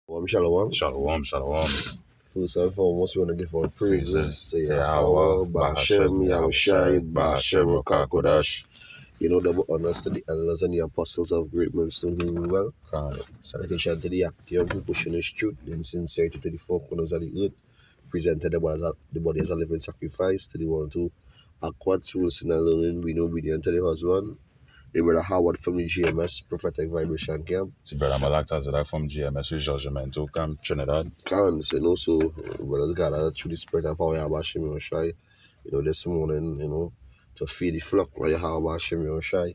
Shalom. Shalom, shalom. First and foremost, we want to give our praises to Yahweh, Yahweh, Ba'ashem, Yahushai, Ba'ashem, Rakakodash. Double honors to the elders and the apostles of great milestone whom we well. Salutation to the active who pushing his truth in sincerity to the four corners of the earth. Presented the body as a living sacrifice to the one to acquire souls in and learning, being obedient to the husband. They were the Howard from the GMS Prophetic Vibration Camp. C'est Brother Malak Tazada from GMS Judgmental Camp, Trinidad. So brothers gather through the spirit of power Yahweh Shai, this morning, to feed the flock of Yahweh Shai,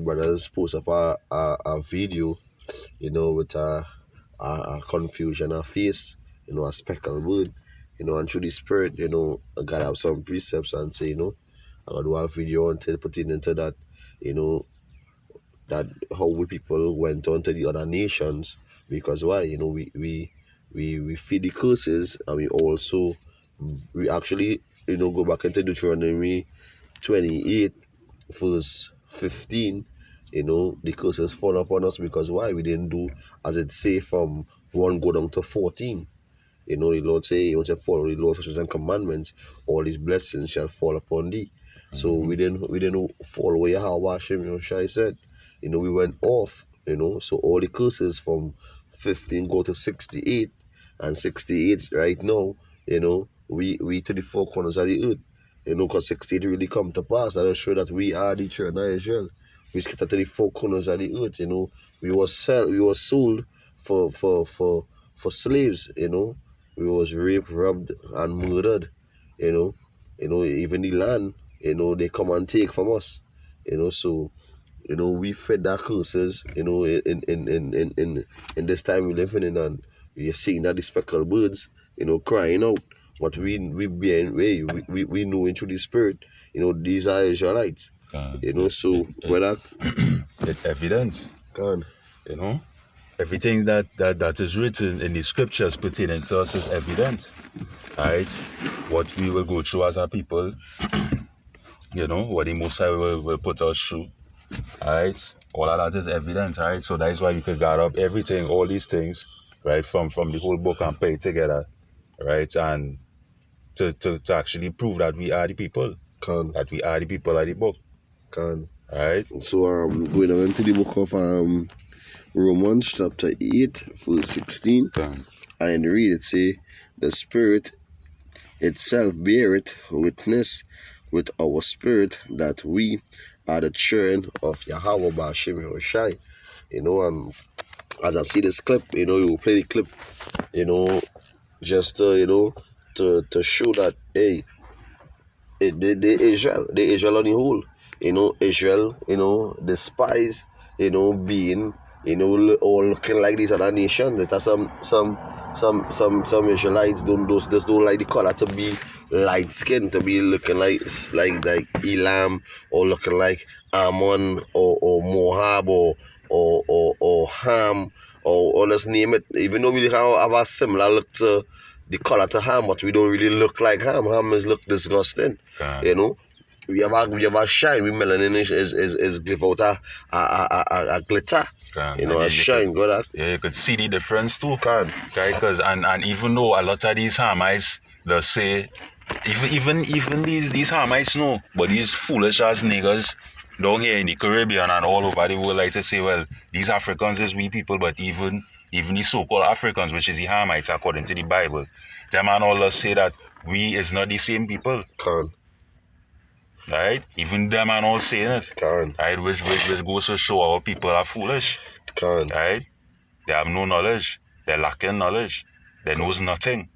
brothers post up a video, with a confusion, a face, a speckled word, and through the spirit, I gotta have some precepts and say, I gotta do a video until putting into that, that how we people went on to the other nations, because why, we feed the curses, and we actually, go back into Deuteronomy 28 verse 15. The curses fall upon us because why we didn't do as it say from 1 go down to 14. The Lord say, once you follow the Lord's statutes and commandments, all these blessings shall fall upon thee. So we didn't follow what Yahweh Hashem Shai said. We went off, so all the curses from 15 go to 68, and 68 right now, we to the four corners of the earth. Because 68 really come to pass. That will show that we are the children of Israel. We scattered to the four corners of the earth. We was sold for slaves. We was raped, robbed, and murdered. Even the land. They come and take from us. So we fed that curses. In this time we living in, and you're seeing that the speckled birds, crying out. But we know into the spirit, these are Israelites. So whether It's evidence. God, Everything that is written in the scriptures pertaining to us is evidence. Right? What we will go through as a people, what the Most High will put us through. Right? All of that is evidence, right? So that's why we could gather up everything, all these things, right, from the whole book and put it together, right? And to actually prove that we are the people. That we are the people of the book. Right? So going on into the book of Romans chapter 8 verse 16. And in the read it say, the spirit itself beareth witness with our spirit that we are the children of Yahweh Ba'ashem Yahushai. As I see this clip, you will play the clip, just to show that, hey, the Israel on the whole, Israel, the spies, being, all looking like these other nations. It has some Israelites don't like the color to be light skin, to be looking like Elam, or looking like Ammon, or Moab, or Ham, or let's name it. Even though we have a similar look to the color to Ham, but we don't really look like Ham. Ham is look disgusting. We have a shine. We melanin is give out a glitter. A shine. You could see the difference too. Because and even though a lot of these Hamites, they say, even these Hamites know, but these foolish ass niggas down here in the Caribbean and all over the world like to say, well, these Africans is we people, but even the so-called Africans, which is the Hamites according to the Bible, them and all us say that we is not the same people. Right? Even them and all saying it. Right? Which goes to show our people are foolish. Right? They have no knowledge. They're lacking knowledge. They knows nothing.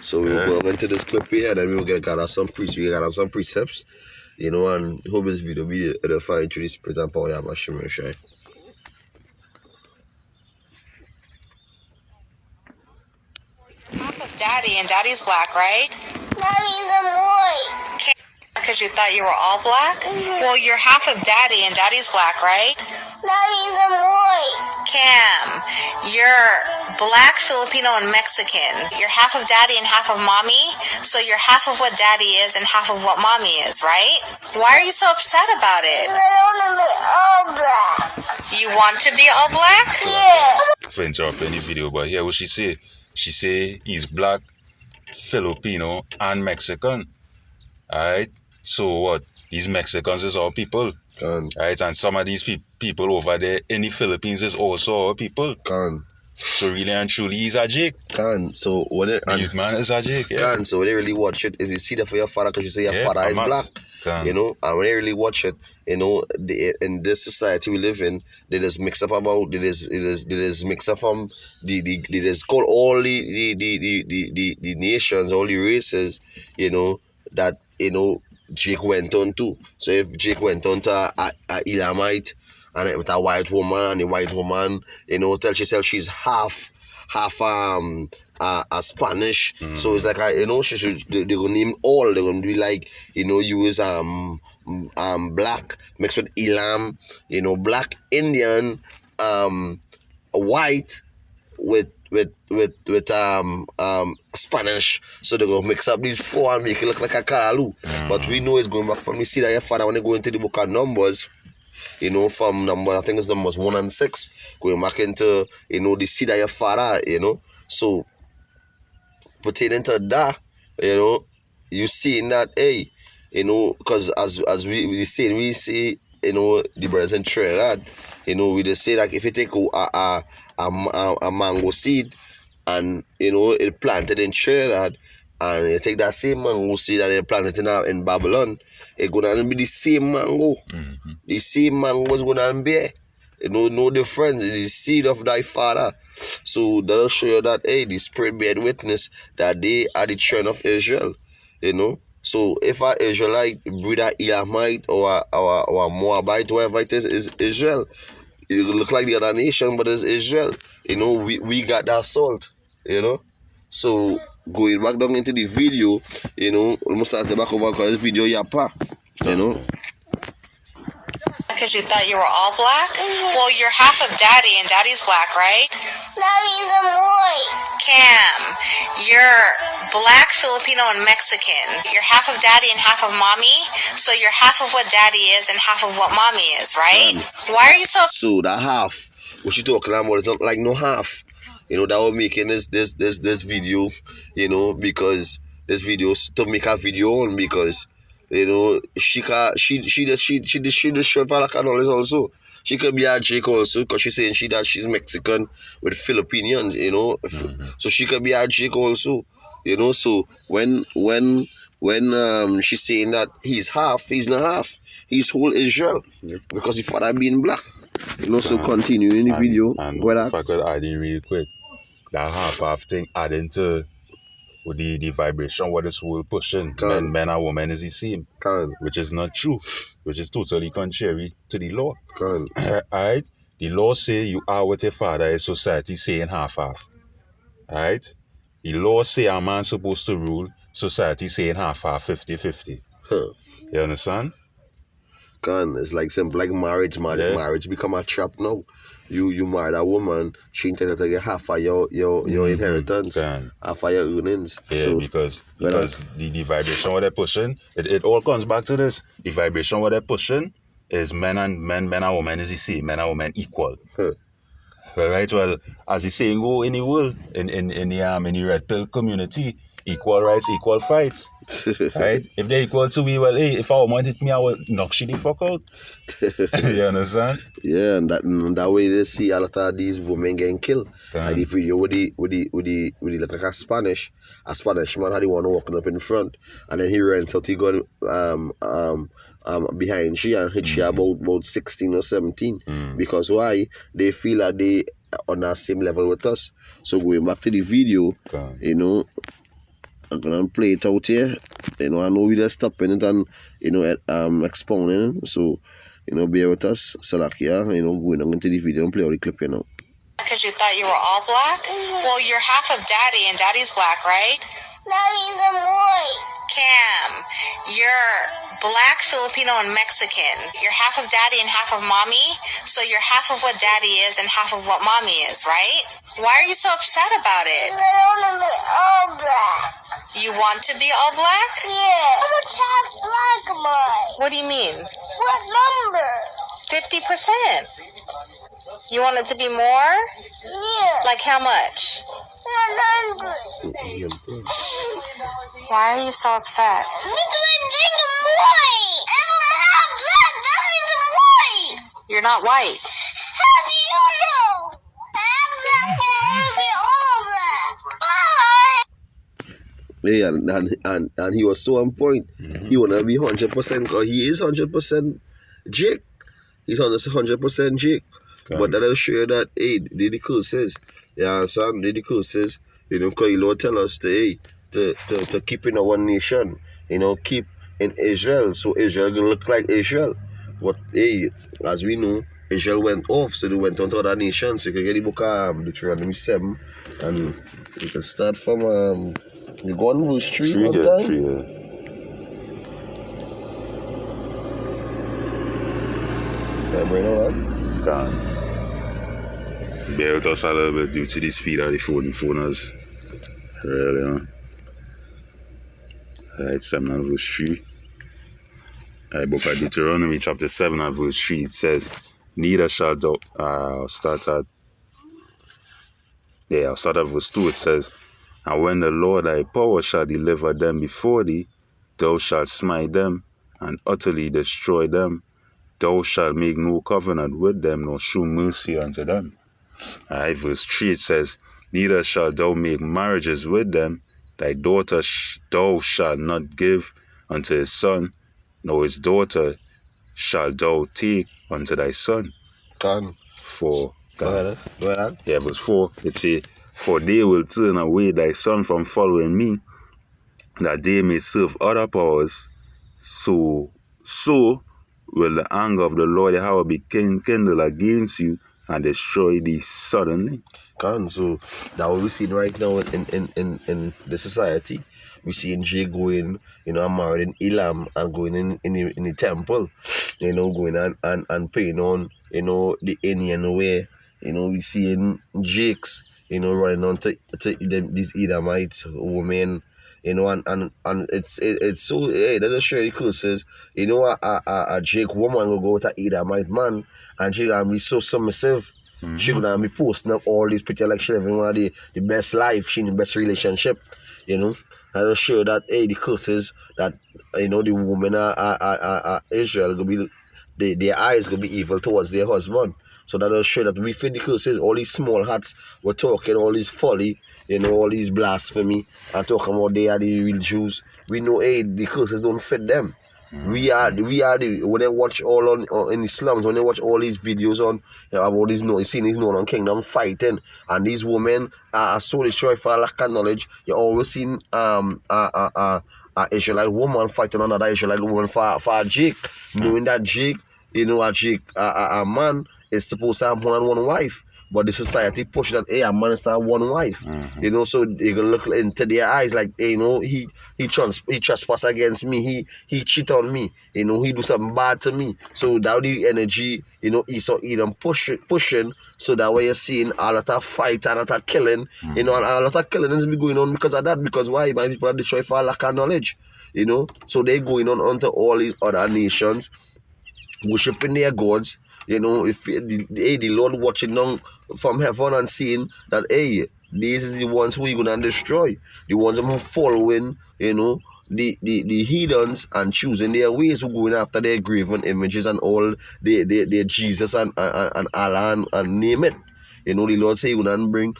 So we will go into this clip here, and then we will gather some precepts, and hope this video will be edifying through the spirit and power of Hashem Shai. Half of Daddy, and Daddy's black, right? Mommy's a white. Because you thought you were all black? Well, you're half of Daddy, and Daddy's black, right? Mommy's a white. Cam, you're black, Filipino, and Mexican. You're half of daddy and half of mommy, so you're half of what daddy is and half of what mommy is, right? Why are you so upset about it? I want to be all black. You want to be all black? Yeah. For interrupting the video, but here what she say. She say he's black, Filipino, and Mexican. Alright? So what? These Mexicans is our people. Can. Right? And some of these people over there in the Philippines is also our people. Can. So really and truly, he's a Jake. Can. So when it... Youth man is a Jake, yeah. Can. So when they really watch it, is you see that for your father because you say your Yeah, father is Max. black. Can. You know, and when they really watch it, you know, in this society we live in, they just mix up about, they just mix up from, they just call all the nations, all the races, you know, that, you know, Jake went on to. So if Jake went on to a Elamite and with a white woman, and the white woman, you know, tell herself she's half a Spanish. So it's like you know, they're gonna name all. They're gonna be like, you know, you is black mixed with Elam, you know, black Indian, white with Spanish. So they're gonna mix up these four and make it look like a Karalu. But we know it's going back from, we see that your father when they go into the book of Numbers, you know, from number, I think it's Numbers 1 and 6, going back into, you know, the seed of your father, you know. So pertaining to that, you know, you seeing that, hey, you know, because as we see, you know, the brothers in Trinidad, you know, we just say like if you take a mango seed and, you know, it planted in Trinidad, and you take that same mango seed and you plant it in Babylon, it's gonna be the same mango. The same mango is gonna be, you know, no difference. It's the seed of thy father. So that'll show you that, hey, the spirit bear witness that they are the children of Israel, you know. So if an Israelite breed a Elamite or a Moabite, whatever it is Israel. It look like the other nation, but it's Israel. You know, we got that salt, you know. So going back down into the video, you know, almost start back over because this video yapa, you know. Because you thought you were all black? Well, you're half of daddy and daddy's black, right? Daddy's a boy. Cam, you're black, Filipino, and Mexican. You're half of daddy and half of mommy, so you're half of what daddy is and half of what mommy is, right? Why are you so... So that half, what she talking about, is not like no half. You know, that was making this video, you know, because this video to make a video on, because, you know, she just show like also. She could be a Jake also, because she's saying she's Mexican with Filipinians, you know. So she could be a Jake also, you know. So when she's saying that he's not half, he's whole Israel, because his father being black, you know. So continuing the video, and what if I could add in real quick, that half thing adding to with the vibration what this whole pushing, men and women is the same, which is not true, which is totally contrary to the law. Alright, the law say you are what your father is, society saying half. Alright, the law say a man supposed to rule, society saying half, 50-50. You understand? It's like simple like marriage. Marriage become a trap now. You married a woman, she entitled to get half of your inheritance, half of your earnings. Yeah, so, because the vibration what they're pushing, it all comes back to this. The vibration what they're pushing is men and women is the same, men and women equal. Right? Well, as the saying go in the world, in the red pill community, equal rights, equal fights. Right? If they're equal to me, well, hey, if a woman hit me, I will knock she the fuck out. You understand? Yeah, and that way they see a lot of these women getting killed. Like the video with the like a Spanish man had the one walking up in front, and then he ran out, he got behind she and hit she about 16 or 17. Because why? They feel that they on that same level with us. So going back to the video, you know, I'm gonna play it out here. You know, I know we just stopping it and, you know, expounding. So, you know, bear with us. Salakia, you know, going on into the video and play out the clip, you know. Because you thought you were all black? Well, you're half of daddy and daddy's black, right? Daddy's a boy. Cam, you're black, Filipino, and Mexican. You're half of daddy and half of mommy, so you're half of what daddy is and half of what mommy is, right? Why are you so upset about it? I want to be all black. You want to be all black? Yeah. How much half black am I? What do you mean? What number? 50%. You want it to be more? Yeah. Like how much? 100. Why are you so upset? Because I think I'm white. If I'm half black, that means I'm white. You're not white. How do you know? Half black can only be all black. Bye. Yeah, and he was so on point. He wanna be 100% because he is 100% Jake. He's 100% Jake. But that'll show you that, hey, the curses. You understand? The curses. Because the Lord tell us to keep in our nation. Keep in Israel. So Israel gonna look like Israel. But hey, as we know, Israel went off, so they went on to other nations. So you can get the book of Deuteronomy 7, and you can start from you go on verse 3 Tree one here, time. tree here. Yeah, bring it on. Can bear with us a little bit due to the speed of the phone is really, Alright, 7 and verse 3. Alright, book of Deuteronomy chapter 7 and verse 3, it says, neither shall thou, I'll start at verse 2, it says, and when the Lord thy power shall deliver them before thee, thou shalt smite them, and utterly destroy them. Thou shalt make no covenant with them, nor shew mercy unto them. Alright, verse 3, it says, neither shalt thou make marriages with them. Thy daughter thou shalt not give unto his son, nor his daughter shalt thou take unto thy son. Can. For Go ahead. yeah, verse 4, it says, for they will turn away thy son from following me, that they may serve other powers. So will the anger of the Lord Yahweh be kindled against you, and destroy thee suddenly. So now what we see right now in the society, we see Jay going, and married in Elam and going in the temple, going and praying on, the Indian way, we see in Jakes, running on to these Edomite women, and it's so, hey, that just show the curses. A Jake woman will go to Edomite man, and she gonna be so submissive. She gonna be posting up all these pictures like she living one of the best life, she in the best relationship, I just show that, hey, the curses that the women are Israel gonna be, their eyes gonna be evil towards their husband. So that will show that we feed the curses, all these small hats we're talking, all this folly, all these blasphemy, and talking about they are the real Jews. We know, hey, the curses don't fit them. We are the, when they watch all on in the slums, when they watch all these videos on about these seeing these Northern Kingdom fighting, and these women are so destroyed for lack of knowledge. You always seen Israelite woman fighting another Israelite woman for a Jake, knowing that Jake, a man is supposed to have more than one wife. But the society push that, hey, a man is to have one wife. So they gonna look into their eyes like, hey, he trespass against me, he cheat on me, he do something bad to me. So that the energy, Esau Edom pushing, so that way you're seeing a lot of fight, a lot of killing, and a lot of killing is going on because of that. Because why? My people are destroyed for lack of knowledge, So they're going on onto all these other nations, worshiping their gods. If the Lord watching down from heaven and seeing that, hey, these is the ones who you're gonna destroy, the ones who are following, the heathens and choosing their ways, who going after their graven images and all their Jesus and Allah and name it. The Lord say you gonna bring,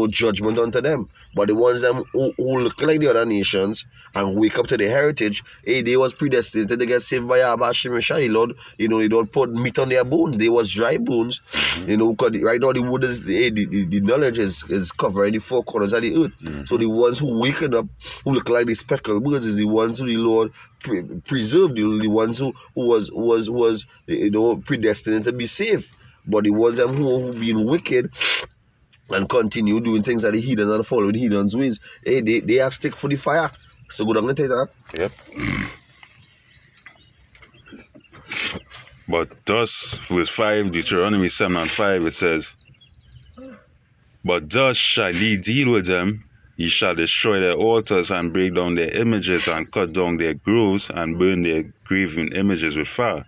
judgment unto them. But the ones them who look like the other nations and wake up to their heritage, hey, they was predestined to get saved by Abba Shem Shai. Lord, they don't put meat on their bones. They was dry bones. Because right now the wood is the knowledge is covering the four corners of the earth. So the ones who waking up, who look like the speckled birds, is the ones who the Lord preserved, the ones who was predestined to be saved. But the ones them who being wicked and continue doing things that the heathen and follow the heathen's ways, hey, they are stick for the fire. So go down and take that. Yep. But thus, verse 5, Deuteronomy 7 and 5, it says, but thus shall ye deal with them. Ye shall destroy their altars and break down their images and cut down their groves and burn their graven images with fire.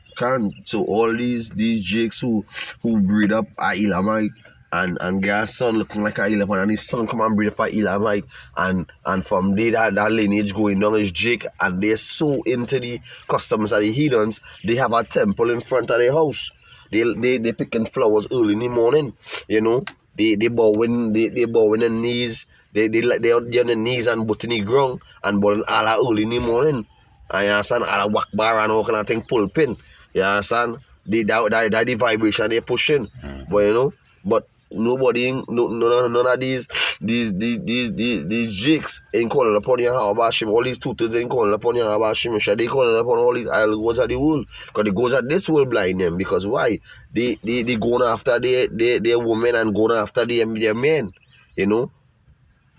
So all these jakes who breed up a Elamite and their son looking like a Elamite and his son come and breed up a Elamite and from there that lineage going down is Jake, and they're so into the customs of the heathens, they have a temple in front of their house. They picking flowers early in the morning, you know. They bowing their knees. They on their knees and butt in the ground and bowing Allah early in the morning. And you understand? Allah whack bar and all kind of thing pull pin. You understand? That the vibration they pushing. But you know, but nobody, none of these jakes ain't calling upon Yahweh Hashem. All these tutors ain't calling upon Yahweh Hashem. They calling upon all these idol gods of the world. Because the gods of this will blind them. Because why? They going after their women and going after their men. You know?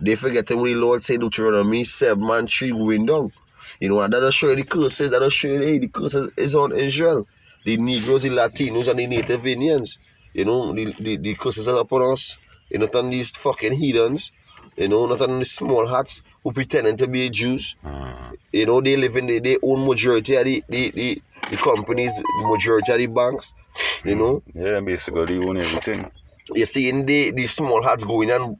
They forgetting what the Lord said, Deuteronomy 7 and 3 going down. You know, and that'll show you the curses, that'll show you, hey, the curses is on Israel. The Negroes, the Latinos, and the Native Indians. You know, the curses are upon us. You know, not on these fucking heathens. You know, not on the small hats who pretending to be Jews. You know, they live in their own majority of the companies, the majority of the banks. You know. Yeah, basically they own everything. You're seeing the small hats going and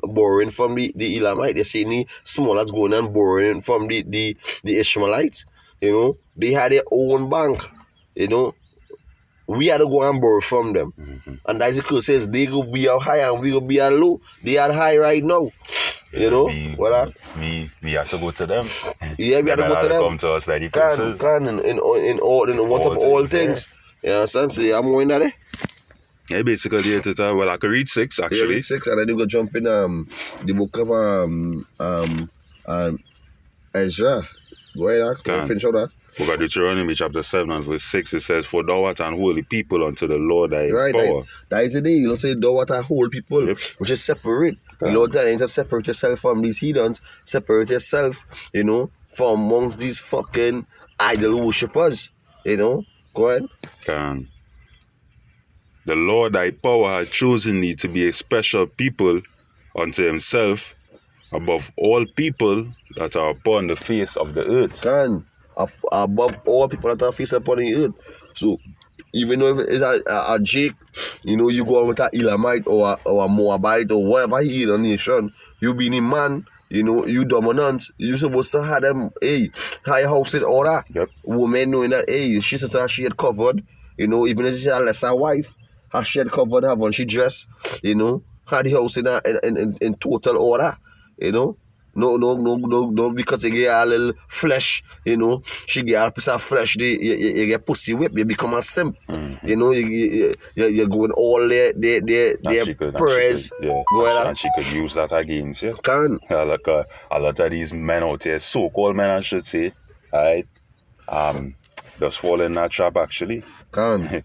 borrowing from the Elamite. You're seeing the small hats going and borrowing from the Ishmaelites. You know, they had their own bank. You know, we had to go and borrow from them. And that's the curse says they go be out high and we go be out low. They are high right now. You know, we have to go to them. Yeah, we have to go to them. Come to us like the curses. In all things. You understand? So I'm going at it. Yeah, basically it's well, I could read 6 actually. Yeah, read 6 and then you go jump in the book of Ezra. Go ahead, finish all that. Book of Deuteronomy chapter 7 and verse 6, it says, for thou art an holy people unto the Lord thy power. That is the day. You know, say thou art a whole people, which is separate. You know, that you just separate yourself from these heathens, separate yourself, you know, from amongst these fucking idol worshippers. You know, go ahead. The Lord thy power hath chosen thee to be a special people unto himself above all people that are upon the face of the earth. Above all people that are face upon the earth. So even though it's a Jake, you know, you go on with an Elamite or a Moabite or whatever he is in the nation, you being a man, you know, you dominant, you supposed to have them, hey, high house in order. Women knowing that, hey, she said she had covered, you know, even if she had a lesser wife, her she had covered her when she dressed, you know, had the house in total order, you know. No, because you get a little flesh, you know, she get a piece of flesh, you get pussy whip, you become a simp. You know, you're going all their prayers. And she could use that against you. Like a lot of these men out here, so-called men I should say, right, just fall in that trap actually. And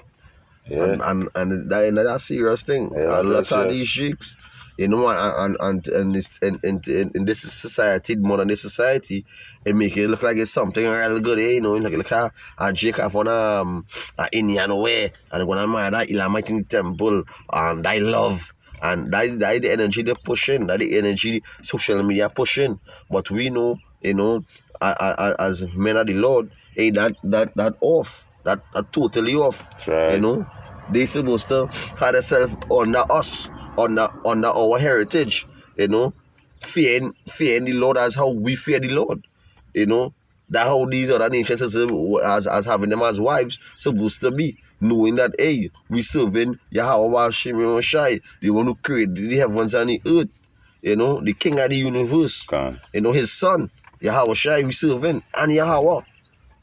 that's a serious thing. A lot of these chicks, you know, and in this society, modern day society, it make it look like it's something real good, you know, like a Jake have on a Indian way, and they're gonna marry that Elamite in the temple, and I love. And that the energy they're pushing, that the energy social media pushing. But we know, you know, as men of the Lord, hey, that off. That totally off. Right. You know, they supposed to have themselves under us, under our heritage. You know, fearing the Lord as how we fear the Lord. You know, that how these other nations as having them as wives supposed to be, knowing that hey, we serving Yahweh Hashem Shai, the one who created the heavens and the earth. You know, the King of the universe. You know, His Son Yahweh Shai we serving, and Yahweh.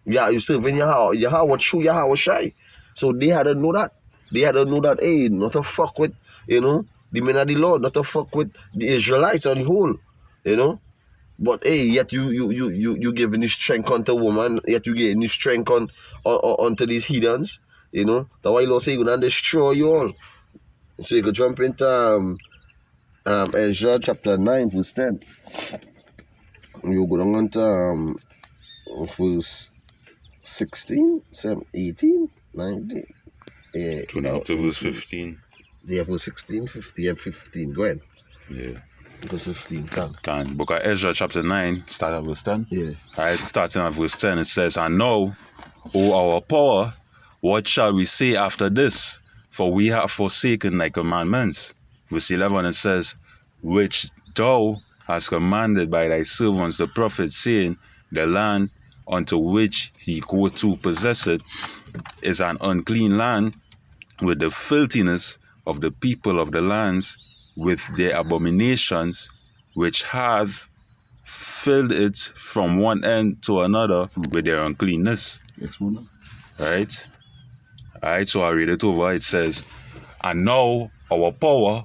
Yeah, you serving Yahweh true Yahweh Shai. So they had to know that. They had to know that, hey, not to fuck with, you know, the men of the Lord, not to fuck with the Israelites on the whole, you know. But hey, yet you giving this strength unto woman, yet you getting this strength onto these heathens, you know. That's why the Lord say He's gonna destroy you all. So you could jump into Ezra chapter 9 verse 10. You go down into verse 16, 18, 19. Yeah. To now Or to verse 18. 15. Yeah, verse 16, 15, yeah, 15. Go ahead. Yeah. Verse 15, can. Book of Ezra chapter 9, start at verse 10. Yeah. Alright, starting at verse 10, it says, And now, O our power, what shall we say after this? For we have forsaken thy commandments. Verse 11, it says, Which thou hast commanded by thy servants the prophets, saying, The land unto which he go to possess it is an unclean land, with the filthiness of the people of the lands, with their abominations, which have filled it from one end to another with their uncleanness. Explain. Right? Alright, so I read it over. It says, And now our power,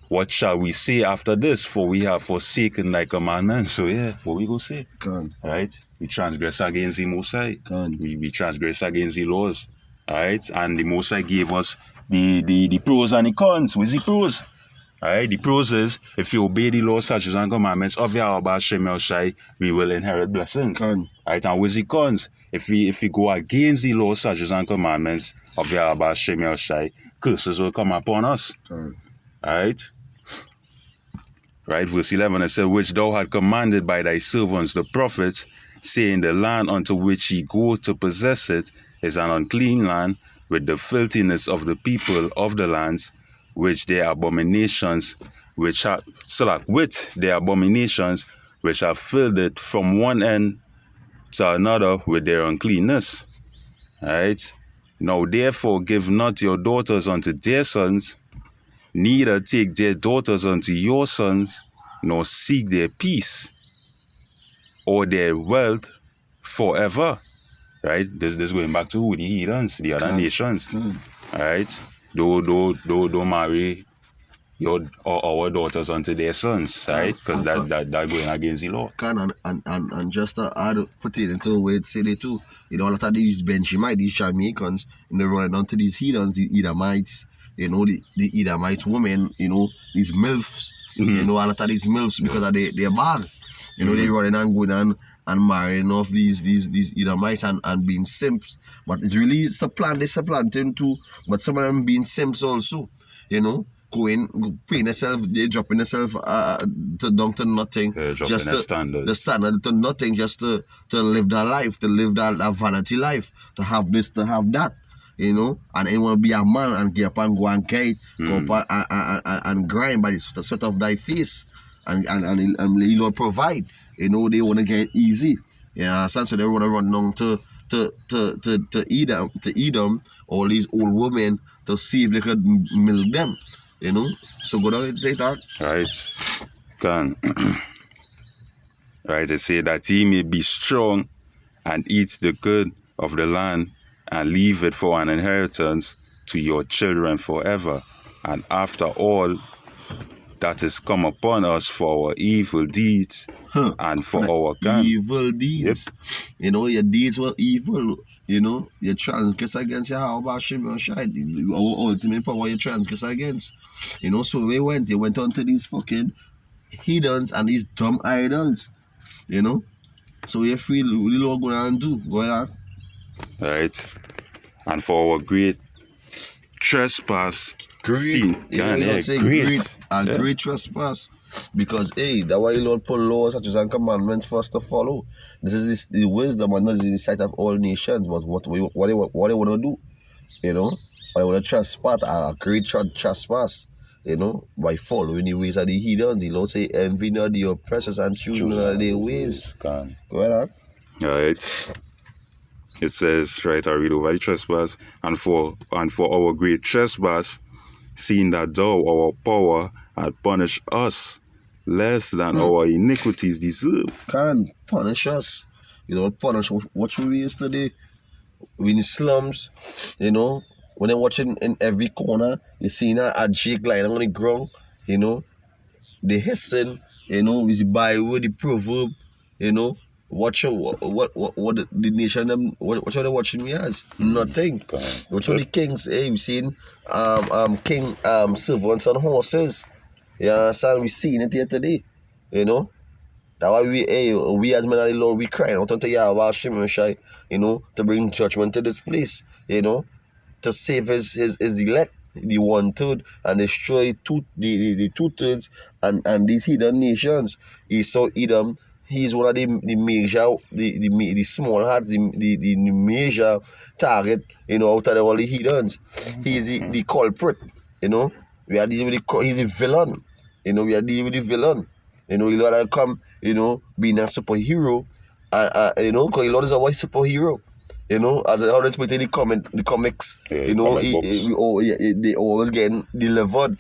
what shall we say after this? For we have forsaken thy commandments. So yeah, what we go say? Can. Right? We transgress against the Most High. Can. We transgress against the laws. Alright? And the Most High gave us the pros and the cons. What's the pros? Alright, the pros is, if you obey the laws, statutes, and commandments of Yahweh Hashem Yahushai, we will inherit blessings. Can. Alright, and what's the cons? If we go against the laws, statutes, and commandments of Yahweh Hashem Yahushai, curses will come upon us. Can. Alright? Right, verse 11, it said, Which thou had commanded by thy servants the prophets, saying, The land unto which ye go to possess it is an unclean land, with the filthiness of the people of the lands, which their abominations, which have with their abominations, which have filled it from one end to another with their uncleanness. Right? Now therefore give not your daughters unto their sons, neither take their daughters unto your sons, nor seek their peace or their wealth forever. Right? This going back to who? The heathens, the other nations. Right? Don't marry your or our daughters unto their sons, right? Because that going against the law. Can and just to add, put it into a way to say they too. You know, a lot of these Benjamites, these Jamaicans, and they're running onto these heathens, the Edomites, you know, the Edomite women, you know, these MILFs, you know, a lot of these MILFs because of they're bad. You know, they're running and going and marrying off these Edomites and being simps. But it's really supplanting too, but some of them being simps also, you know. Paying yourself, they dropping yourself down to nothing. Just the standard to nothing, just to live that life, to live that vanity life, to have this, to have that, you know. And they want to be a man and get up and go and kite, go up and grind by the sweat of thy face, and the Lord provide. You know, they want to get easy. Yeah, so they want to run down to Edom, all these old women, to see if they could milk them. You know, so go down later. Right, can. Right, they say that he may be strong and eat the good of the land and leave it for an inheritance to your children forever. And after all that is come upon us for our evil deeds and for our gun. Evil deeds. Yep. You know, your deeds were evil. You know, you transgress against Yahweh Hashem Yahushai. Our ultimate power you transgress against. You know, so they went on to these fucking heathens and these dumb idols. You know? So you feel what the Lord going to do. Go ahead. Right. And for our great trespass sin. Great trespass. Because that's why the Lord put laws, statutes, and commandments for us to follow. This is the wisdom and knowledge in the sight of all nations. But what they want to do, you know, they want to trespass, a great trespass, you know, by following the ways of the heathens. The Lord say, envy not the oppressors and choose not their ways. Go ahead. Alright. It says, right, I read over the trespass, and for our great trespass, seeing that thou, our power, had punished us less than our iniquities deserve. Can punish us. You know, punish what we yesterday. We in the slums, you know, when they're watching in every corner, you see a Jake lying on the ground, you know, they hissing, you know, we see Bible, the proverb, you know. What the nation them what are they watching me as? Nothing. What are the kings? Hey, we seen king servants on horses. Yeah, son, we seen it here today. You know? That's why we as men of the Lord, we crying out unto Yahweh Hashem Shai, to bring judgment to this place, to save his elect, the 1/3, and destroy the 2/3 and these hidden nations. Esau Edom, he's one of the major, the small hearts, the major target, out of all the heathens. He's the culprit, we are dealing with he's the villain, we are dealing with the villain. The Lord will come, being a superhero, because the Lord is a white superhero. As I always put in the comics, Yeah, comic books. they always getting delivered,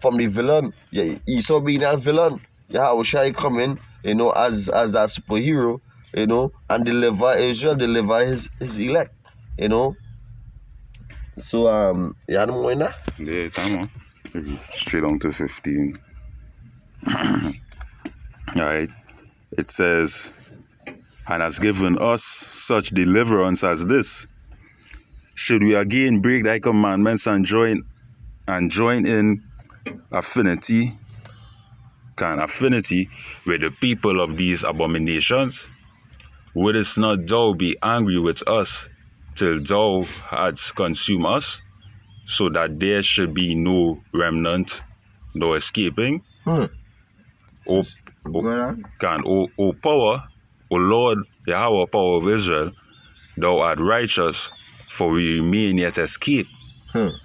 from the villain. Yeah, Esau being that villain. Yeah, how shall he come in, as that superhero, and deliver Israel, deliver his elect, So you had more in that? Yeah, time on. Maybe straight on to 15. Alright. It says, and has given us such deliverance as this. Should we again break thy commandments and join in affinity with the people of these abominations? Wouldst not thou be angry with us till thou hadst consumed us, so that there should be no remnant, no escaping? O power, O Lord, Yahweh, power of Israel, thou art righteous, for we remain yet escape.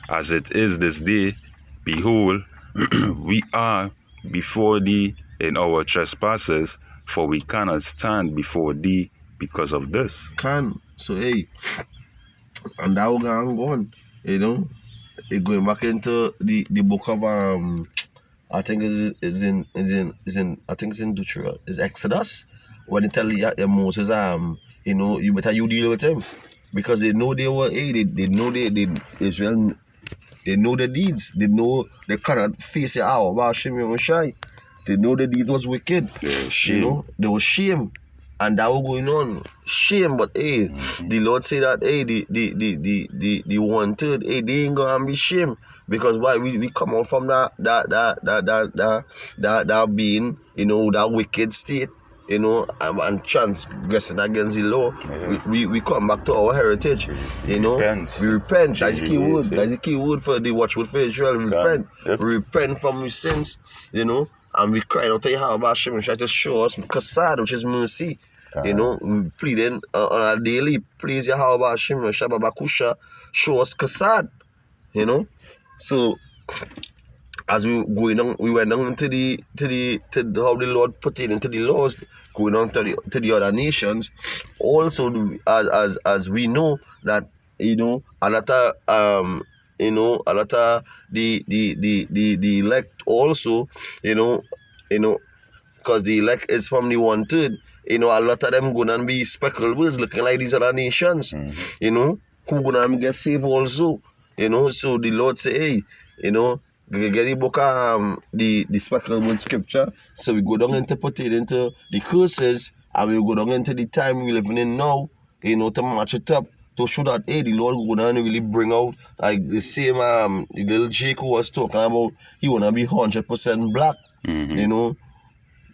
As it is this day, behold, we are before thee in our trespasses, for we cannot stand before thee because of this. So and that will go on, going back into the book of I think is in I think it's in Deuteronomy, is Exodus, when they tell Moses you better you deal with him, because they know they were they know they Israel, they know the deeds, they know they cannot face it out about Shai. They know the deeds was wicked. Shame. There was shame. And that was going on. Shame, but the Lord say that the 1/3, they ain't gonna be shame. Because why we come out from that being, that wicked state, and transgressing against the law. We come back to our heritage, We repent. That's the key word. That's the key word for the watchword for Israel. We repent. Yep. We repent from our sins, and we cry out to Yahweh Hashem try to show us kasad, which is mercy. We pleading on a daily, please Yahweh Hashem Bakusha, show us kasad. So as we went on to how the Lord put it into the laws, going on to the other nations. Also, as we know that a lot of the elect also, because the elect is from the 1/3. A lot of them gonna be speckled birds looking like these other nations. Who gonna get saved also. So the Lord say, get the book of the speckled bird scripture. So we go down and put it into the curses, and we go down into the time we're living in now, to match it up, to show that the Lord go down and really bring out like the same the little Jake who was talking about, he wanna be 100% black.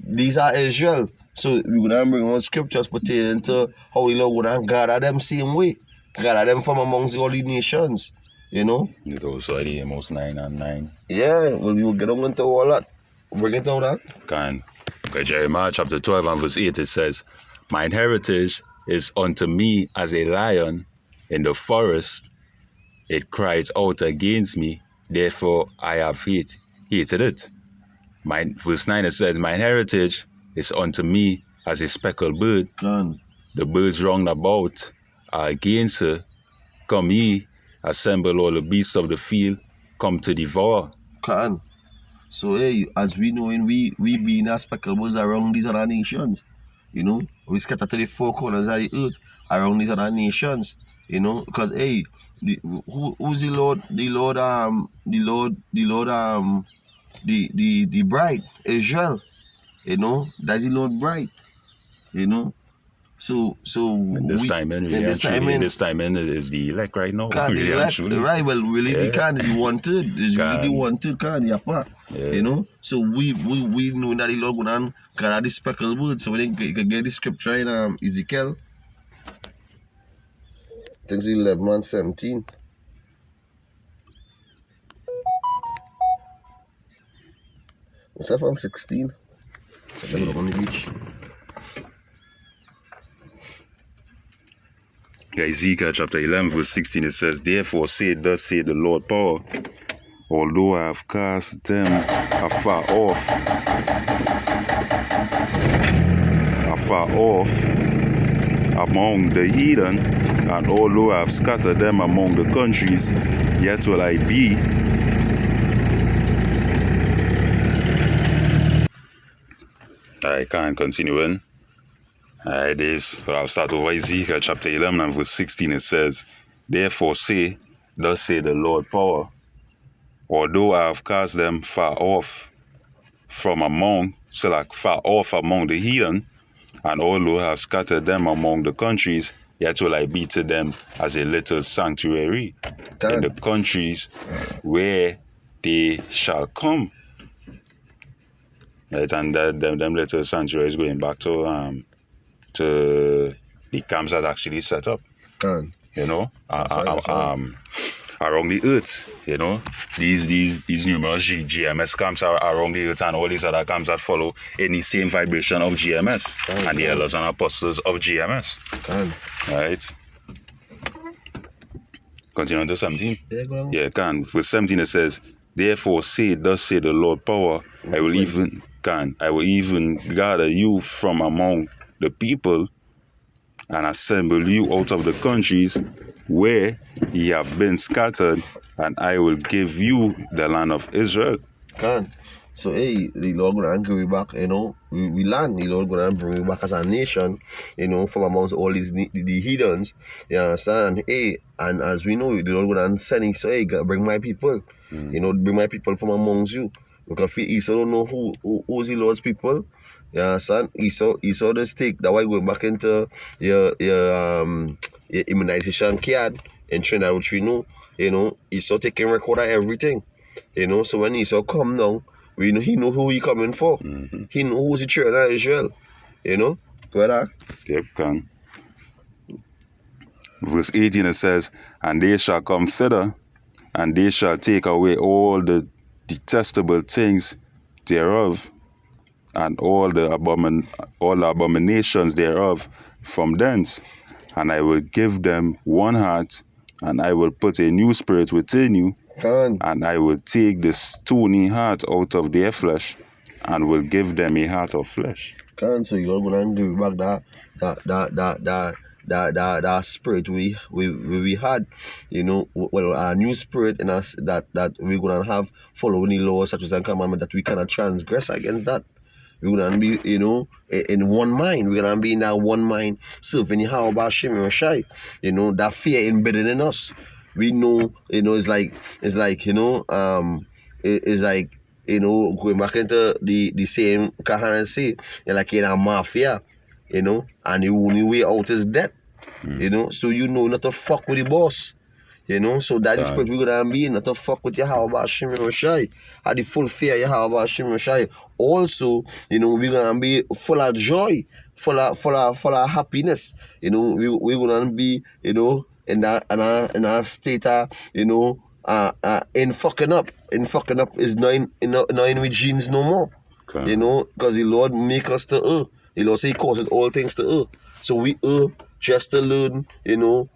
These are Israel. So we're gonna bring out scriptures pertaining to how the Lord gonna gather them same way. Gather them from amongst all the nations. It's also Amos 9 and 9. Yeah, well, you will get on into all that. Bring it out that. Okay, Jeremiah chapter 12 and verse 8, it says, mine heritage is unto me as a lion in the forest. It cries out against me, therefore I have hated it. Verse 9, it says, mine heritage is unto me as a speckled bird. The birds round about are against her. Come ye, assemble all the beasts of the field, come to devour. So as we know, we being a speckled birds around these other nations, we scatter to the four corners of the earth around these other nations, because who's the Lord? The bride, Israel, that's the Lord bride, So In this we time, in in this time in this time, in is the elect right now. can't Really and elect, truly. right? Well, really, we Yeah. can't. It's wanted. It's really Can. wanted. Can't yapa. Yeah. You know. So we know that the Lord gonna can the speckled word. So when you can get the scripture in Ezekiel, I think it's 11 and 17. What's that from 16? Let's have a See. look on the beach. Ezekiel chapter 11 verse 16, it says, "Therefore thus say the Lord power, although I have cast them afar off among the heathen, and although I have scattered them among the countries, yet will I be." I can't continue in. Alright, I'll start over Ezekiel chapter 11 and verse 16. It says, "Therefore thus say the Lord power, although I have cast them far off among the heathen, and although I have scattered them among the countries, yet will I be to them as a little sanctuary in the countries where they shall come." Right, and them little sanctuaries going back to the camps that actually set up, you know, around the earth, you know, these numerous GMS camps are around the earth, and all these other camps that follow in the same vibration of GMS and the elders and apostles of GMS. Right. Continue to 17. Yeah, can. Verse 17 it says, "Therefore thus say the Lord power, I will even gather you from among the people and assemble you out of the countries where ye have been scattered, and I will give you the land of Israel." So hey, the Lord gonna bring we back, you know. We land, the Lord gonna bring we back as a nation, you know, from amongst all these the heathens. You understand? And hey, and as we know, the Lord gonna send it, so hey, bring my people. You know, bring my people from amongst you. Because Esau don't know who's the Lord's people. You understand? Esau just take that way going back into your immunization card and Trinidad, which we know, you know, Esau taking record of everything. You know, so when Esau come down, he know who he coming for. He know who's the children of Israel. You know? Go ahead. Yep, can. Verse 18 it says, "And they shall come thither, and they shall take away all the detestable things thereof, and all the abominations thereof from thence. And I will give them one heart, and I will put a new spirit within you, and I will take the stony heart out of their flesh, and will give them a heart of flesh." So you're gonna give back that spirit we had, you know, well, a new spirit in us that we're gonna have following the laws, statutes, and commandments, that we cannot transgress against that. We're gonna be, you know, in one mind. We're gonna be in that one mind, serving Yahweh Hashem Shai. You know, that fear embedded in us. We know, you know, it's like, you know, it's like, you know, going back into the same Kahan say, you're like in a mafia, you know, and the only way out is death. You know, so you know not to fuck with the boss. You know, so that is what we're gonna be, not to fuck with Yahweh Hashem Shai. Had the full fear Yahweh Hashem Shai. Also, you know, we're gonna be full of joy, full of happiness. You know, we're gonna be, you know, in that state of, you know, in fucking up. In fucking up is not in with genes no more. You know, because the Lord make us to err. The Lord say he causes all things to err. So we err just to learn, you know,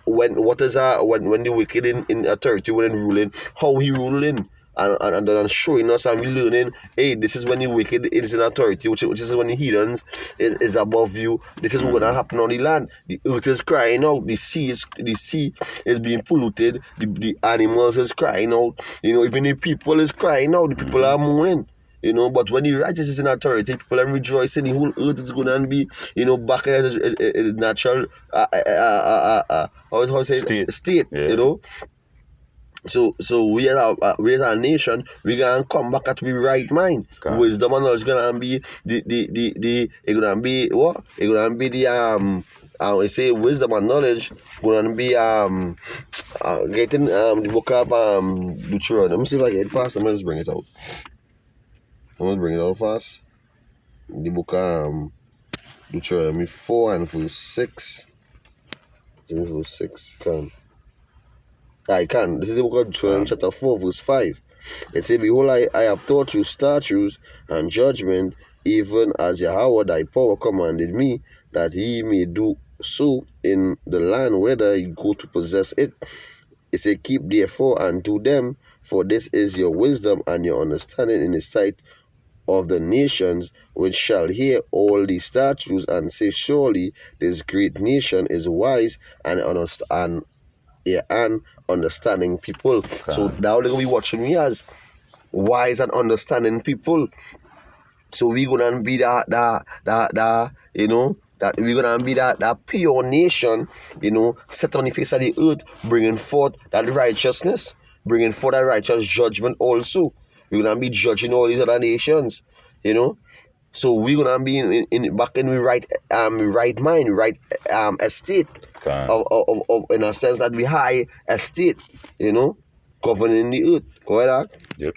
when the wicked in authority when ruling, how he ruling, and then showing us, and we learning, hey, this is when the wicked is in authority, which is when the heathens is above you. This is what's gonna happen on the land. The earth is crying out, the sea is being polluted, the animals is crying out, you know, even the people is crying out, the people are mourning. You know, but when the righteous is in authority, people are rejoicing. The whole earth is going to be, you know, back as a natural, how say state. Yeah. You know. So we as a nation, we gonna come back at we right mind. Okay. Wisdom and knowledge gonna be the it gonna be what? It gonna be the we say wisdom and knowledge gonna be getting the book of Deuteronomy. Let me see if I get it fast. Let me just bring it out. I'm gonna bring it out fast. The book Deuteronomy 4 and verse 6. Verse 6 can. I can. This is the book of Deuteronomy chapter 4, verse 5. It says, Behold, I have taught you statutes and judgment, even as Yahweh thy power commanded me, that ye may do so in the land whither you go to possess it. It says, Keep therefore and do them, for this is your wisdom and your understanding in the sight of the nations, which shall hear all these statutes and say, Surely this great nation is wise and understanding people. Okay. So now they're gonna be watching me as wise and understanding people. So we're gonna be that we're gonna be that pure nation, set on the face of the earth, bringing forth that righteousness, bringing forth that righteous judgment also. We're gonna be judging all these other nations, So we're gonna be back in the right mind, right estate. Okay. Of in a sense that we high estate, governing the earth. Go ahead. Yep.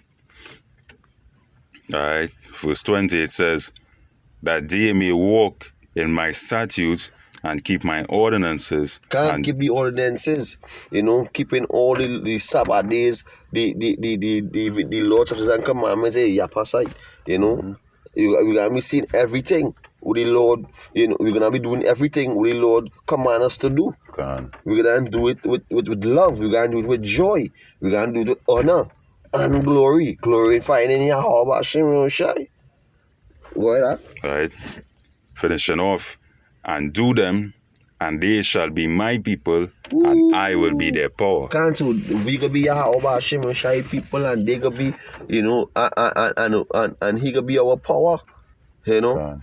All right. Verse 20, it says, that they may walk in my statutes and keep my ordinances. Can't keep the ordinances, keeping all the Sabbath days, the laws and commandments, yapasai, we're gonna be seeing everything with the Lord, we're gonna be doing everything with the Lord command us to do. Okay. We're gonna do it with love, we're gonna do it with joy, we're gonna do it with honor and glory, glorifying in Yahweh Hashem Shai. Go ahead. All right. Finishing off, and do them, and they shall be my people, and I will be their power. Cancel. We gonna be Yahweh Hashem Shai people, and they gonna be, and he gonna be our power, Okay.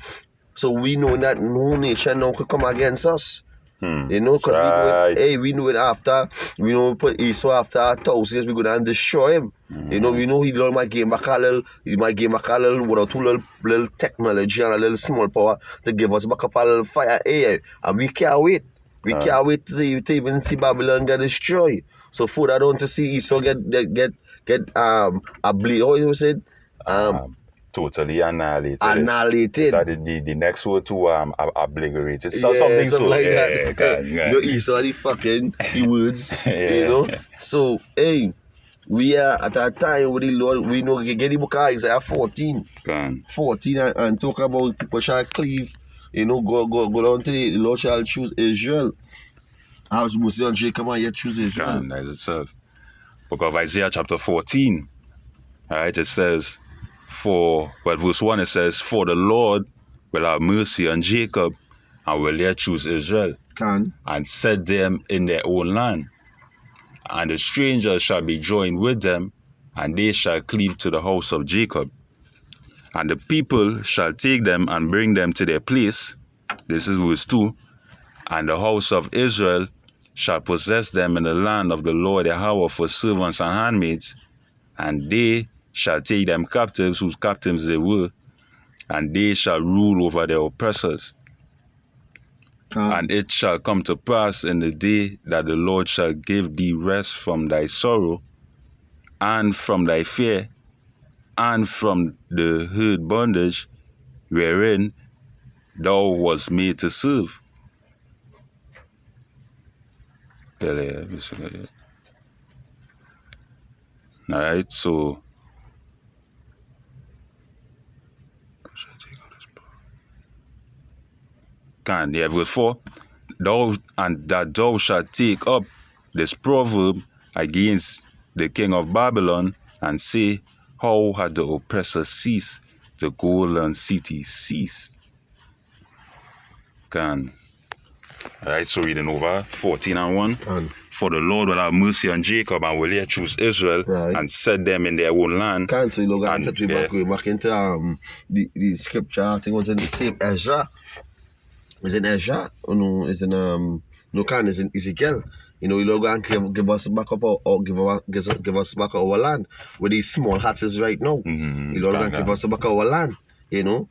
So we know that no nation now could come against us. Because Right. we know it after, we put Esau after 1,000 years, we're going to destroy him. We know he might gain back a little, one or two little technology and a little small power to give us back up a little fire. And we can't wait. We can't wait to even see Babylon get destroyed. So for that, don't to see Esau get a bleed. How you said? Totally annihilated. Annihilated. The next word to obliterated. So something so like yeah, that. yeah. Esau the fucking the words. Yeah. So we are at that time with the Lord. We know get the book of Isaiah 14. Okay. 14 and talk about people shall cleave. Go down to the Lord shall choose Israel. I was supposed to say on Jacob and yet choose Israel. Okay. That's itself. Book of Isaiah chapter 14. All right. It says, verse 1 it says, For the Lord will have mercy on Jacob and will yet choose Israel and set them in their own land. And the strangers shall be joined with them, and they shall cleave to the house of Jacob. And the people shall take them and bring them to their place. This is verse 2. And the house of Israel shall possess them in the land of the Lord Yahweh for servants and handmaids, and they shall take them captives, whose captives they were, and they shall rule over their oppressors. And it shall come to pass in the day that the Lord shall give thee rest from thy sorrow, and from thy fear, and from the hard bondage wherein thou wast made to serve. Alright, so verse 4, thou shalt take up this proverb against the king of Babylon, and say, How had the oppressor ceased, the golden city ceased. Alright, so reading over 14 and 1. For the Lord will have mercy on Jacob and will yet choose Israel, and set them in their own land. So you look at back into the scripture. I think it was in the same Ezra. Is in Ezra? Or no, it's in it's in Ezekiel. You know, the Lord going to give us back up or give us back our land where these small huts is right now. The Lord going to give us back our land, you know.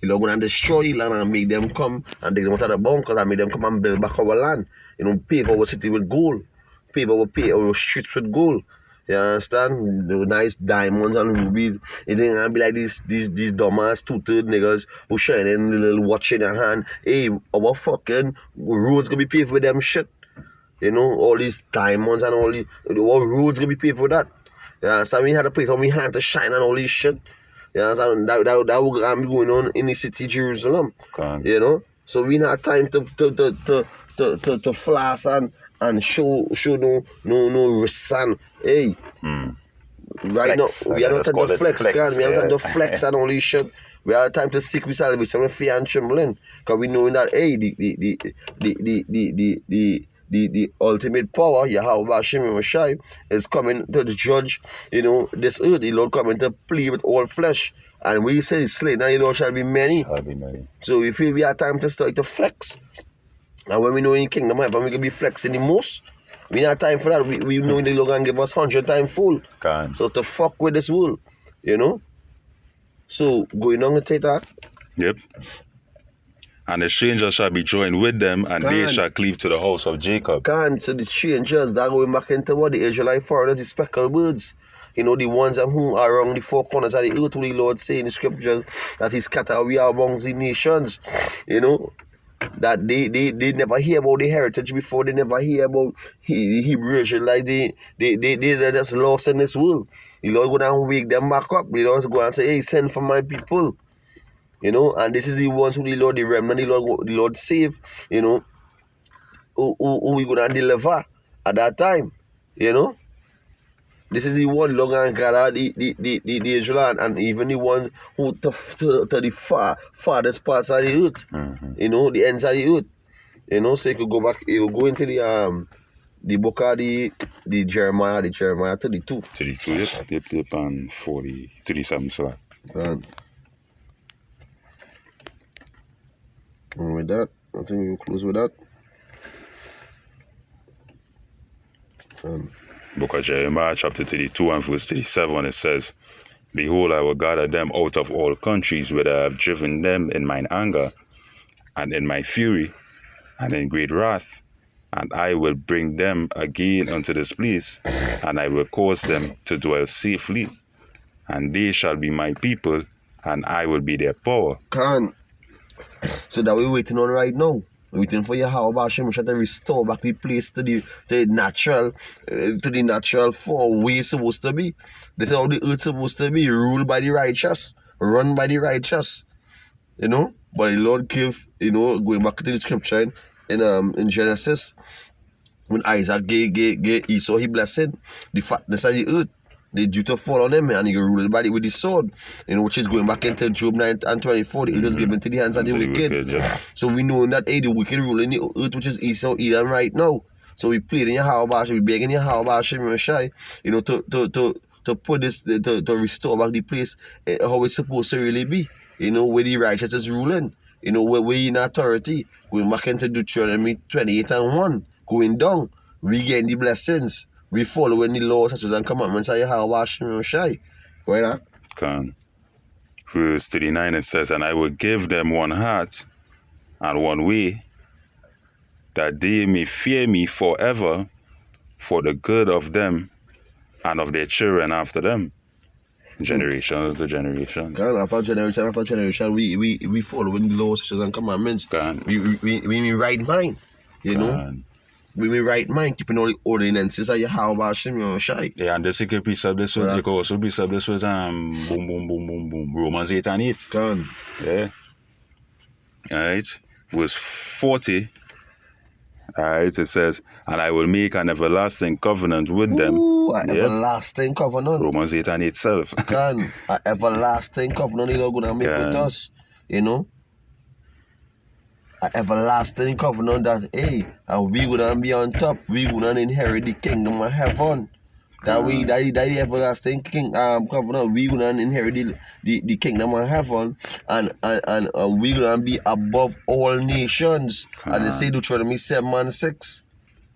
The Lord going to destroy the land and make them come and take them out of the bunkers and make them come and build back our land. You know, pave our city with gold. Pave our streets with gold. You understand? The nice diamonds and rubies. It ain't gonna be like these dumbass two-third niggas who shining a little watch in their hand. Hey, our fucking roads gonna be paved with them shit. You know, all these diamonds and all these, our roads gonna be paved for that. You understand? We had a place on we hand to shine and all this shit. You understand? That will be going on in the city Jerusalem. You know? So we not time to flash and show no resan. Hey. Right Flex. now, we are not at the flex, flex, we are not at yeah. the flex and all this shit. We are time to seek we salvation with fear and trembling. Because we know that hey, the ultimate power, Yahweh Hashem Shai, is coming to judge, you know, this earth. The Lord coming to plead with all flesh. And we say slain, and the Lord shall be many. So we feel we have time to start to flex. And when we know in kingdom of heaven we can be flexing the most. We not time for that. We know the Lord can give us 100 times full. So to fuck with this world, you know. So going on and take that. Yep. And the strangers shall be joined with them, and they shall cleave to the house of Jacob. So the strangers that are going back into what the Israelite foreigners, the speckled birds. You know, the ones who are around the four corners of the earth, who the Lord say in the scriptures that He scattered we are amongst the nations. You know, that they never hear about the heritage before, they never hear about the Hebrew Israelites, they're just lost in this world. The Lord go down and wake them back up. The Lord go and say, hey, send for my people. You know, and this is the ones who the Lord, the remnant, the Lord save, you know, who we gonna deliver at that time, you know. This is the one long and gather the Israel and even the ones who to the farthest parts of the earth, you know, the ends of the earth. You know, so you could go back, you go into the book of the Jeremiah 32. 32, yep, and 40, 37 slack. And with that, I think we'll close with that. Book of Jeremiah, chapter 32 and verse 37, it says, Behold, I will gather them out of all countries whither I have driven them in mine anger, and in my fury, and in great wrath, and I will bring them again unto this place, and I will cause them to dwell safely, and they shall be my people, and I will be their power. So that we're waiting on right now. We're waiting for Yahweh Hashem to restore back the place to the natural for way it's supposed to be. This is how the earth supposed to be, ruled by the righteous, run by the righteous. You know? But the Lord gave, you know, going back to the scripture in Genesis, when Isaac gave Esau his blessing, the fatness of the earth, the due to fall on him, and he ruled by it with the sword, you know, which is going back into Job 9 and 24. It was given to the hands of the wicked. Yeah. So we know that the wicked rule in the earth, which is Esau, Edom right now. So we plead in Yahweh Hashem, we begging Yahweh Hashem Shai, you know, to put this, to restore back the place how it's supposed to really be. You know, where the righteous is ruling. You know, where we in authority. Going back into Deuteronomy 28 and 1. Going down. We getting the blessings. We following the laws, such and commandments of Yahweh Hashem Shai. Go ahead. Verse 39, it says, And I will give them one heart and one way, that they may fear me forever, for the good of them and of their children after them. Generations to generations. After generation, we following the laws, such and commandments. We in right mind, you know. We in right mind, keeping all the ordinances of Yahweh Hashem Shai. Yeah, and this you can precept this with, you can also precept this with Romans 8 and 8. Yeah. Alright. Verse 40. Alright, it says, And I will make an everlasting covenant with them. Everlasting covenant. Romans 8 and 8 self. An everlasting covenant He's gonna make with us. You know? An everlasting covenant that, hey, and we gonna be on top. We gonna inherit the kingdom of heaven. That everlasting covenant, we gonna inherit the kingdom of heaven, and we gonna be above all nations. And they say Deuteronomy 7 and 6.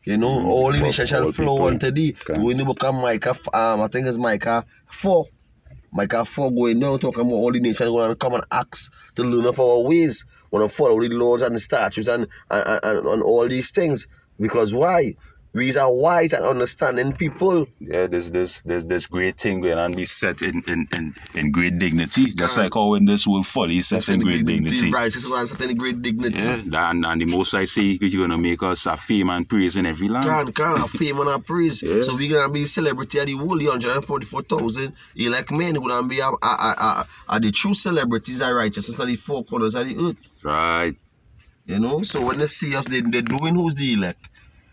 You know, all the Above nations shall all flow people. unto thee. Okay. We in the book of Micah, I think it's Micah 4. Micah 4 going down, talking about all the nations going to come and ask to learn of our ways, want to follow the laws and the statutes and all these things. Because why? We are wise and understanding people. Yeah, there's this great thing going on, be set in great dignity. Just like how in this world folly is set in great dignity. Righteous and set in great dignity. Yeah, and the most I say, you're going to make us a fame and praise in every land. Can have fame and a praise. Yeah. So we're going to be celebrity of the whole 144,000 elect men. We're going to be the true celebrities of righteousness of the four corners of the earth. Right. You know, so when they see us, they're doing who's the elect.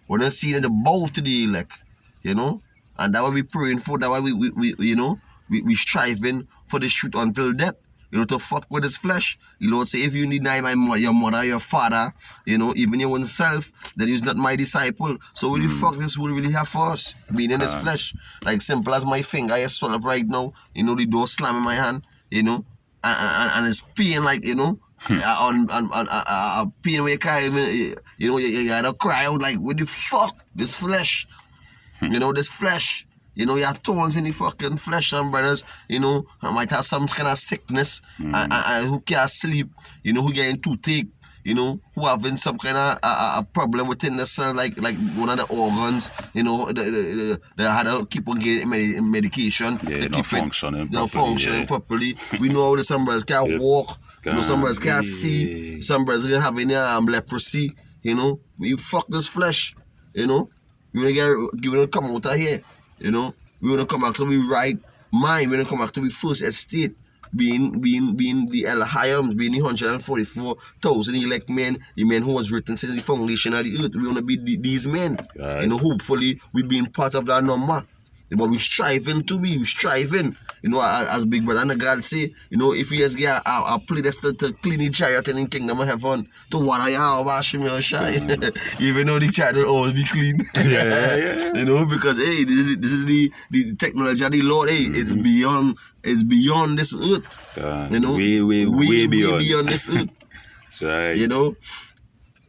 When they see them, they bow to the elect. You know, and that's what we praying for. That's why we striving for the truth until death. You know, to fuck with his flesh. The Lord say, if you deny your mother, your father, you know, even your own self, then you're not my disciple. So what the fuck this would really have for us? Being in his flesh. Like simple as my finger, I swell up right now. You know, the door slam in my hand, you know, and it's pain like, you know, on pain when you cry, you know, you gotta cry out like, what the fuck? This flesh. You know, this flesh. You know, you have thorns in the fucking flesh, some brothers, you know, I might have some kind of sickness, and who can't sleep, you know, who getting toothache, you know, who having some kind of a problem within the cell, like one of the organs, you know, they had to keep on getting medication. Yeah, to not keep functioning properly. We know how some brothers can't walk, you know, some brothers can't see, some brothers having leprosy, you know, we fuck this flesh, you know, we wanna come out of here. You know, we want to come back to be right mind. We want to come back to be first estate, being the El-Hayams, being the 144,000 elect men, the men who was written since the foundation of the earth. We want to be these men. Right. You know, hopefully we being part of that number. But we striving to be, you know, as Big Brother and God say, you know, if he has get a place to clean the chariot in the kingdom of heaven, to water your house, wash your shy, even though the chariot will always be clean. Yeah. You know, because hey, this is the technology of the Lord. Hey, it's beyond this earth. You know, way beyond this earth. That's right. You know.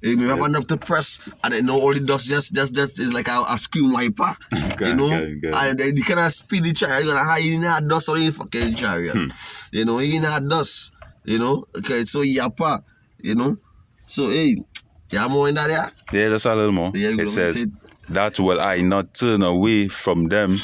We have enough to press, and then all the dust just is like a screen wiper, you know. And then you cannot speed the chariot. You're gonna hide in that dust or in fucking chariot, you know. In that dust, you know. Okay, so yappa, you know. So hey, you more in that there? Yeah, just a little more. Yeah, it says, "That will I not turn away from them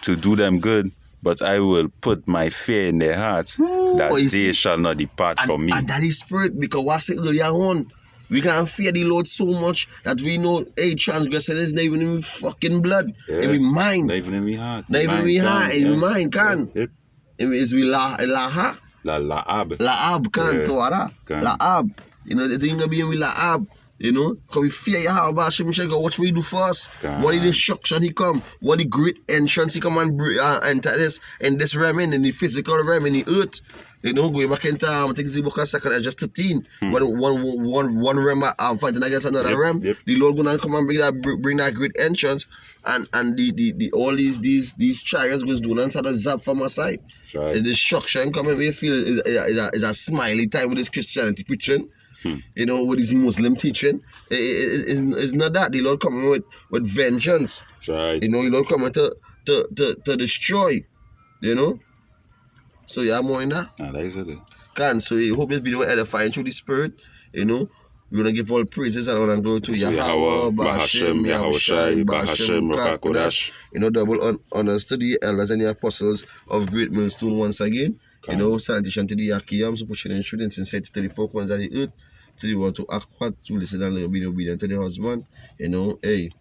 to do them good, but I will put my fear in their hearts that they shall not depart from me." And that is spirit, because what's it earlier on? We can fear the Lord so much that we know, hey, transgression is not even in fucking blood. Yeah. In my mind. Not even in my heart. Not even in my heart. In my mind, can. Yep. It's with Laha. Laab. Laab, can. Torah. Laab. You know, the thing going to be with Laab. You know, because we fear Yahweh Hashem, go watch what he do for us. What the destruction he come, what the great entrance he come and enter this, and this realm in the physical realm in the earth. You know, going back into I think it's the book of 2 just 13. One realm fighting against another realm. Yep. The Lord gonna come and bring that great entrance, and the all these chariots goes doing inside the zap from our side. That's right. Is destruction coming? We feel is a smiley time with this Christianity preaching. You know, with his Muslim teaching, it's not that. The Lord coming with vengeance. That's right. You know, the Lord coming to destroy. You know. So yeah, more in that. That is it. So I hope this video will edify through the Spirit. You know, we're gonna give all praises and honor and glory to Yahweh, Bahashem, Yahushai, Bahashem, Rakakodash. You know, double honors to the elders and the apostles of Great Millstone once again. You know, salutation to the Yakiyam, so pushing and shooting sincerity to the four corners of the earth. To the one to act what, to listen and be obedient to the husband. You know, hey,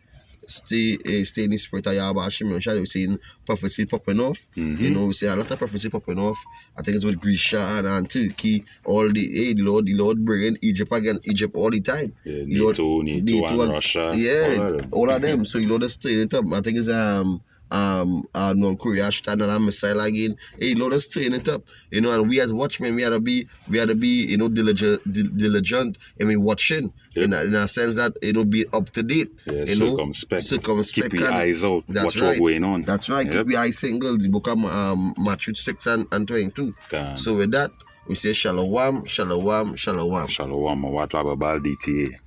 stay in the spirit of Yahweh Hashem. We're seeing prophecy popping off. You know, we see a lot of prophecy popping off. I think it's with Grisha and Turkey. All the Lord bringing Egypt against Egypt all the time. Yeah, NATO and Russia. Yeah, all of them. So you know, they're stirring it up. I think it's North Korea standing a missile again. Hey, Lord, us stirring it up. You know, and we as watchmen, we had to be, you know, diligent and we watching. In a sense that, you know, be up to date. Yeah, you know, circumspect. Keep your eyes out. Watch what's going on. That's right. Keep your eyes single. The book of Matthew 6 and 22. So with that, we say shalom, shalom, shalom. Shalom. What about DTA?